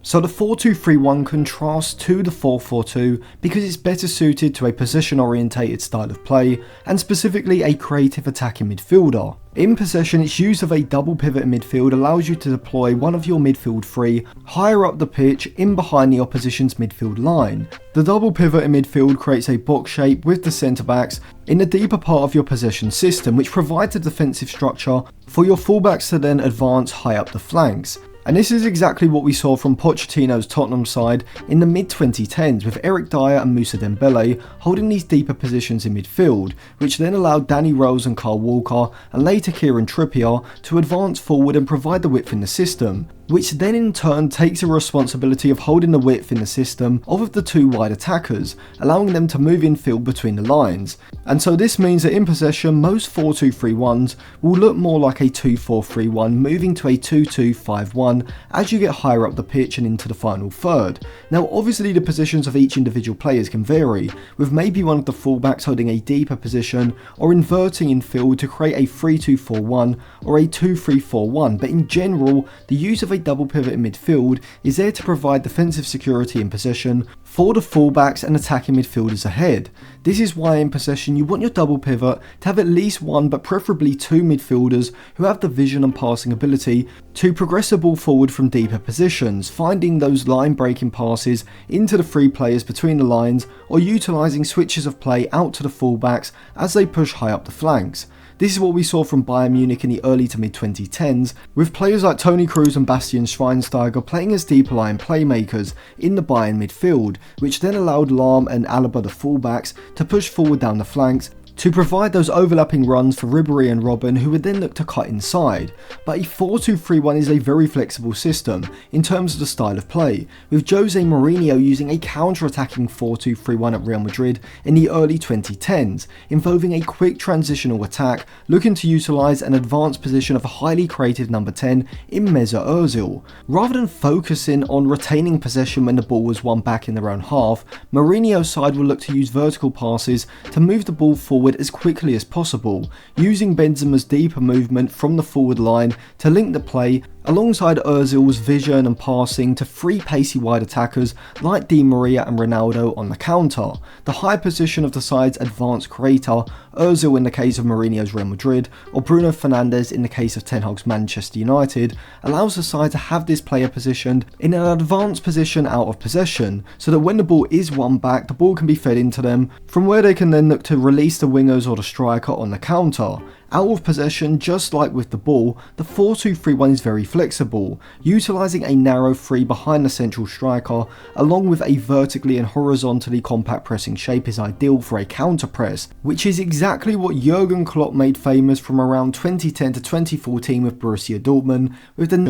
So the 4-2-3-1 contrasts to the 4-4-2 because it's better suited to a position orientated style of play, and specifically a creative attacking midfielder. In possession, its use of a double pivot in midfield allows you to deploy one of your midfield three higher up the pitch in behind the opposition's midfield line. The double pivot in midfield creates a box shape with the centre backs in the deeper part of your possession system, which provides a defensive structure for your fullbacks to then advance high up the flanks. And this is exactly what we saw from Pochettino's Tottenham side in the mid-2010s, with Eric Dyer and Moussa Dembele holding these deeper positions in midfield, which then allowed Danny Rose and Kyle Walker, and later Kieran Trippier, to advance forward and provide the width in the system, which then in turn takes the responsibility of holding the width in the system of the two wide attackers, allowing them to move infield between the lines. And so this means that in possession, most 4-2-3-1s will look more like a 2-4-3-1, moving to a 2-2-5-1 as you get higher up the pitch and into the final third. Now obviously the positions of each individual players can vary, with maybe one of the fullbacks holding a deeper position or inverting infield to create a 3-2-4-1 or a 2-3-4-1, but in general the use of a double pivot in midfield is there to provide defensive security in possession for the fullbacks and attacking midfielders ahead. This is why in possession you want your double pivot to have at least one, but preferably two midfielders who have the vision and passing ability to progress the ball forward from deeper positions, finding those line breaking passes into the three players between the lines, or utilising switches of play out to the fullbacks as they push high up the flanks. This is what we saw from Bayern Munich in the early to mid 2010s, with players like Toni Kroos and Bastian Schweinsteiger playing as deeper line playmakers in the Bayern midfield, which then allowed Lahm and Alaba, the fullbacks, to push forward down the flanks to provide those overlapping runs for Ribéry and Robben, who would then look to cut inside. But a 4-2-3-1 is a very flexible system in terms of the style of play, with Jose Mourinho using a counter-attacking 4-2-3-1 at Real Madrid in the early 2010s, involving a quick transitional attack looking to utilise an advanced position of a highly creative number 10 in Mesut Ozil. Rather than focusing on retaining possession when the ball was won back in their own half, Mourinho's side will look to use vertical passes to move the ball forward as quickly as possible, using Benzema's deeper movement from the forward line to link the play alongside Ozil's vision and passing to three pacey wide attackers like Di Maria and Ronaldo on the counter. The high position of the side's advanced creator, Ozil in the case of Mourinho's Real Madrid, or Bruno Fernandes in the case of Ten Hag's Manchester United, allows the side to have this player positioned in an advanced position out of possession, so that when the ball is won back, the ball can be fed into them, from where they can then look to release the wingers or the striker on the counter. Out of possession, just like with the ball, the 4-2-3-1 is very flexible, utilising a narrow three behind the central striker, along with a vertically and horizontally compact pressing shape is ideal for a counter press, which is exactly what Jurgen Klopp made famous from around 2010 to 2014 with Borussia Dortmund, with the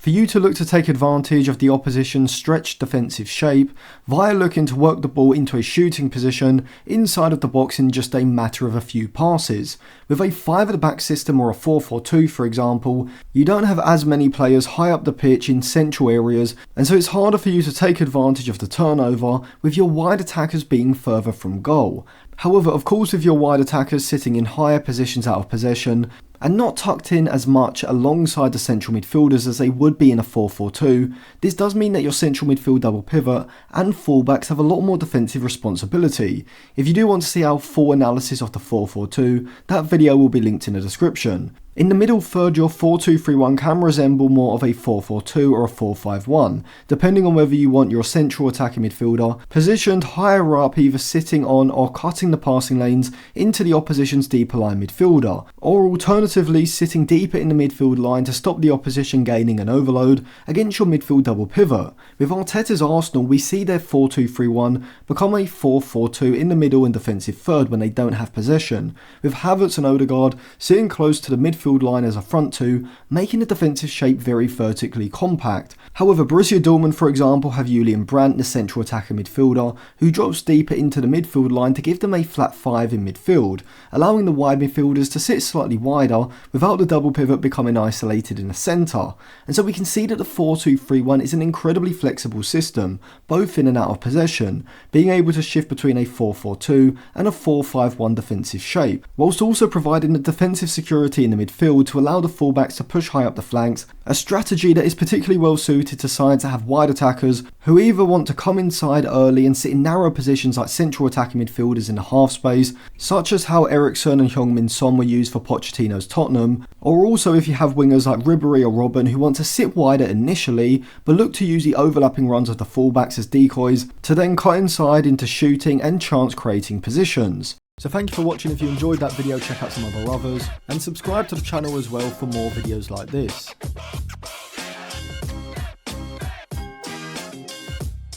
for you to look to take advantage of the opposition's stretched defensive shape via looking to work the ball into a shooting position inside of the box in just a matter of a few passes. With a 5 at the back system or a 4-4-2 for example, you don't have as many players high up the pitch in central areas, and so it's harder for you to take advantage of the turnover with your wide attackers being further from goal. However, of course, with your wide attackers sitting in higher positions out of possession, and not tucked in as much alongside the central midfielders as they would be in a 4-4-2, this does mean that your central midfield double pivot and fullbacks have a lot more defensive responsibility. If you do want to see our full analysis of the 4-4-2, that video will be linked in the description. In the middle third, your 4-2-3-1 can resemble more of a 4-4-2 or a 4-5-1, depending on whether you want your central attacking midfielder positioned higher up, either sitting on or cutting the passing lanes into the opposition's deeper line midfielder, or alternatively sitting deeper in the midfield line to stop the opposition gaining an overload against your midfield double pivot. With Arteta's Arsenal, we see their 4-2-3-1 become a 4-4-2 in the middle and defensive third when they don't have possession, with Havertz and Odegaard sitting close to the midfield line as a front two, making the defensive shape very vertically compact. However, Borussia Dortmund, for example, have Julian Brandt, the central attacker midfielder, who drops deeper into the midfield line to give them a flat 5 in midfield, allowing the wide midfielders to sit slightly wider without the double pivot becoming isolated in the centre. And so we can see that the 4-2-3-1 is an incredibly flexible system, both in and out of possession, being able to shift between a 4-4-2 and a 4-5-1 defensive shape, whilst also providing the defensive security in the midfield to allow the fullbacks to push high up the flanks A strategy that is particularly well suited to sides that have wide attackers who either want to come inside early and sit in narrow positions like central attacking midfielders in the half space, such as how Eriksen and Heung-min Son were used for Pochettino's Tottenham, or also if you have wingers like Ribery or Robben who want to sit wider initially but look to use the overlapping runs of the fullbacks as decoys to then cut inside into shooting and chance creating positions. So thank you for watching. If you enjoyed that video, check out some of our others and subscribe to the channel as well for more videos like this.